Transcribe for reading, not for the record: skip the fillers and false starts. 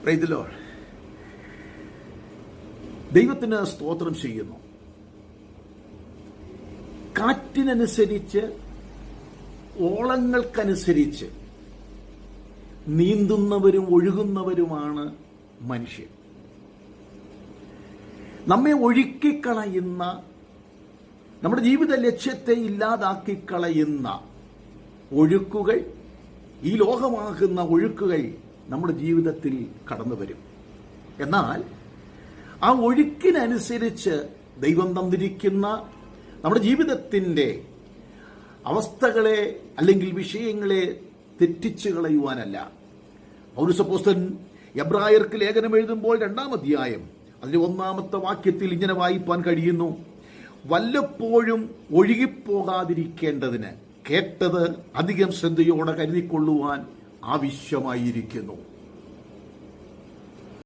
Praise the Lord. ദൈവത്തിന് സ്തോത്രം ചെയ്യുന്നു. കാറ്റിനനുസരിച്ച്, ഓളങ്ങൾക്കനുസരിച്ച് നീന്തുന്നവരും ഒഴുകുന്നവരുമാണ് മനുഷ്യൻ. നമ്മെ ഒഴുക്കിക്കളയുന്ന, നമ്മുടെ ജീവിത ലക്ഷ്യത്തെ ഇല്ലാതാക്കിക്കളയുന്ന ഒഴുക്കുകൾ, ഈ ലോകമാകുന്ന ഒഴുക്കുകൾ നമ്മുടെ ജീവിതത്തിൽ കടന്നു വരും. എന്നാൽ ആ ഒഴുക്കിനനുസരിച്ച് ദൈവം തന്നിരിക്കുന്ന നമ്മുടെ ജീവിതത്തിൻ്റെ അവസ്ഥകളെ അല്ലെങ്കിൽ വിഷയങ്ങളെ തെറ്റിച്ചു കളയുവാനല്ല. പൗലോസപ്പോസ്തലൻ എബ്രായർക്ക് ലേഖനം എഴുതുമ്പോൾ 2-ാം അധ്യായം അതിന്റെ 1-ാമത്തെ വാക്യത്തിൽ ഇങ്ങനെ വായിപ്പാൻ കഴിയുന്നു: വല്ലപ്പോഴും ഒഴുകിപ്പോകാതിരിക്കേണ്ടതിന് കേട്ടത് അധികം ശ്രദ്ധയോടെ കരുതിക്കൊള്ളുവാൻ ആവശ്യമായിരിക്കുന്നു.